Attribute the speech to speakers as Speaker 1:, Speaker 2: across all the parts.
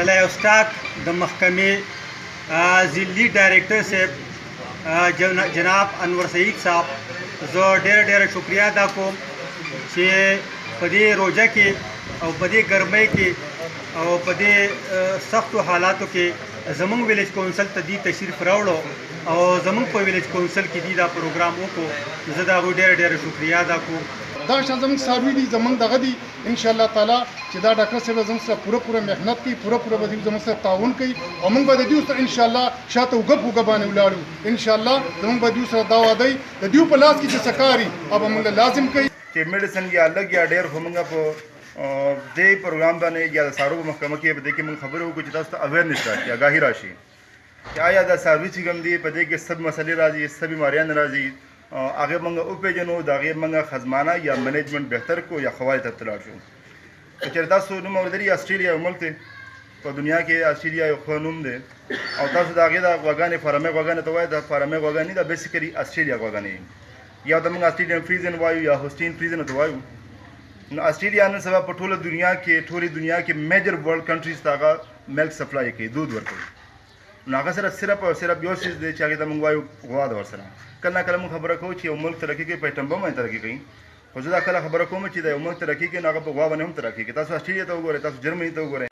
Speaker 1: د لایف سټاک د محکمې ضلعي ډایرکټر صاحب جناب انور سعید صاحب زه ډېره شکریه ادا کوم چې په دې روژه کې او په دې ګرمۍ کې او په دې سختو حالاتو کې زمونږ ویلیج کونسل ته دې تشریف راوړو او زمونږ په ویلیج کونسل کې دې دا پروګرام وکړو زه د هغوی ډېره شکریه ادا کوم.
Speaker 2: دا شان زموږ څاروي دي زموږ دغه دي انشاءالله تعالی چې دا ډاکټر صاحب زموږ سره پوره محنت کوي پوره به دوی زموږ سره تعاون کوي او موږ به د دوی سره انشاءالله شاته اوږه باندې ولاړو انشاءالله زموږ به دوی سره دا وعده د دوی په لاس کې چې څه کاري هغه موږ لازم کوي
Speaker 3: چې میډیسن یا لږ یا ډېر خو موږ په دې پروګرام باندې یا د څارویو په محکمه کې په دې کې موږ خبرې وکړو چې تاسو ته اویرنس راشي آګاهي راشي چې آیا دا څاروي چې کوم دي په دې کې څه مسلې راځي څه بیماریان راځي هغه موږ وپېژنو د هغې موږ خزمانه یا منیجمنټ بهتر کړو یا قواعد ته اطلاع شو. که چېرې تاسو نوم اورېدلي اسټرالیا یو ملک دی په دنیا کې اسټرالیا یو ښه نوم دی او تاسو د هغې د غواګانې فارمۍ غواګانې ته وایي د فارمۍ غواګانې دا بیسیکلي اسټرالیا غواګانې یا ته موږ اسټریلیان فریزن وایو یا هوسټین فریزن ته وایو. نو اسټرالیا نن سبا په ټوله دنیا کې میجر ورلډ کنټریز ته هغه ملک سپلای کوي دود ورکوي نو هغه سره صرف او صرف یو څیز دی چې هغې ته موږ وایو غوا ده ورسره. کله نه کله موږ خبره کوو چې یو ملک ترقي کوي په ټمبه باندې ترقي کوي خو زه دا کله خبره کوم چې د یو ملک ترقي کوي نو هغه په غوا باندې هم ترقي کوي. تاسو اسټرالیا ته وګورئ تاسو جرمني ته وګورئ.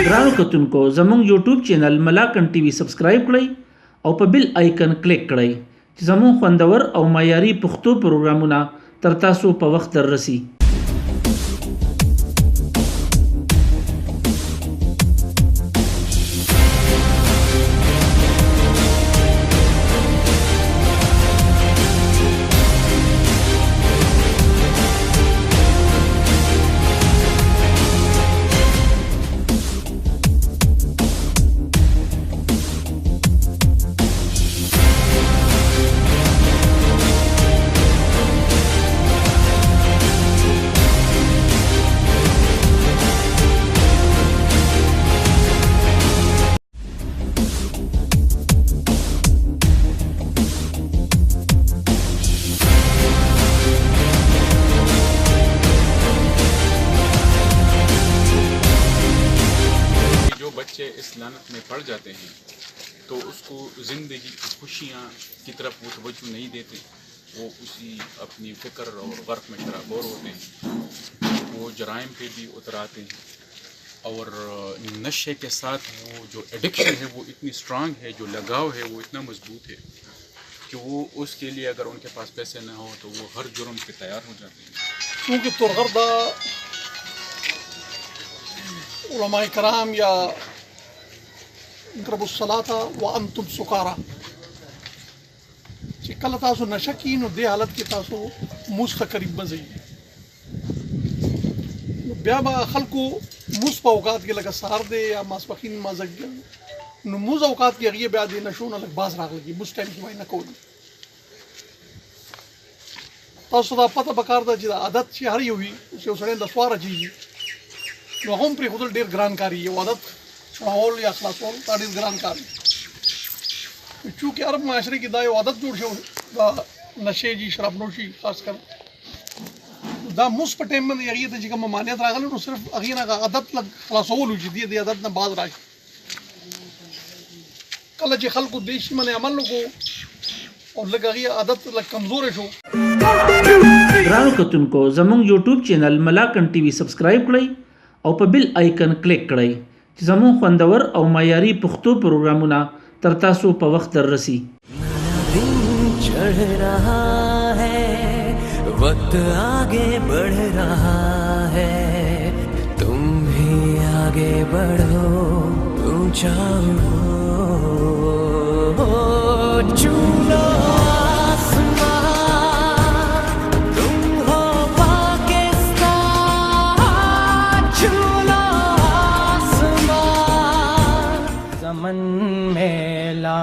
Speaker 4: ګرانو کتونکو زموږ یوټیوب چینل ملاکن ټي وي سبسکرایب کړئ او په بیل آیکن کلیک کړئ چې زموږ خوندور او معیاري پښتو پروګرامونه تر تاسو په وخت در رسي.
Speaker 5: बच्चे इस लानत में पड़ जाते हैं तो उसको ज़िंदगी की खुशियाँ की तरफ वो तवज्जो नहीं देते, वो उसी अपनी फ़िक्र और गर्क में शराबोर होते हैं, वो जराइम पे भी उतर आते हैं और नशे के साथ वो जो एडिक्शन है वो इतनी स्ट्रांग है, जो लगाव है वो इतना मजबूत है कि वो उसके लिए अगर उनके पास पैसे ना हो तो वो हर जुर्म पे तैयार हो जाते हैं.
Speaker 6: क्योंकि तुरगर्दा उलमा कराम या इक़रबुस्सलाता व अंतुम सुकारा چې کله تاسو نشه کی نو دې حالت کې تاسو مستقریب بځئ بیا به خلکو موس په اوقات کې لکه سهار دی یا ماسپښین مازدیګر نو موز اوقات کې هغې بیا دې نشو نه لږ باز راغلي موس ټایم کې وایي نه کولی. تاسو دا پته پکار ده چې دا عادت چې هر یو وي چې یو سړی د سواره چیږي نو هغه هم پرېښودل ډېر ګران کار یو عادت شړول یا خلاصول دا ډېر ګران کار دی. چونکې عرب معاشرې کې دا یو عادت جوړ شو دا نشې جي شراب نوشي خاص کر دا موس په ټایم باندې هغې ته چې کوم ممانعت راغلی نو صرف هغې نه عادت لږ خلاصولو چې دې عادت نه باز راشي. کله چې خلکو دې شي باندې عمل وکړو او لږ هغې عادت لږ کمزوری شو.
Speaker 4: ګرانو کتونکو زموږ یوټیوب چینل ملاکن ټي وي سبسکرایب کړئ او په بیل آیکن کلیک کړئ چې زموږ خوندور او معیاري پښتو پروګرامونه تر تاسو په وخت در رسي.
Speaker 7: चढ़ रहा है वक्त आगे बढ़ रहा है तुम भी आगे बढ़ो ऊंचा चूलो आसमान तुम हो पाकिस्तान चूलो आसमान ज़मन मेला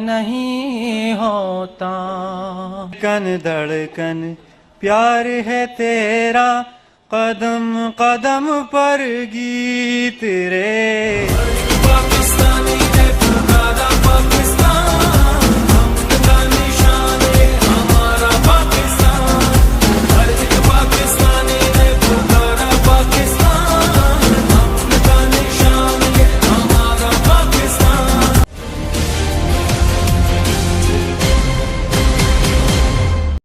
Speaker 7: नहीं होता कन धड़कन प्यार है तेरा कदम कदम पर गीत रे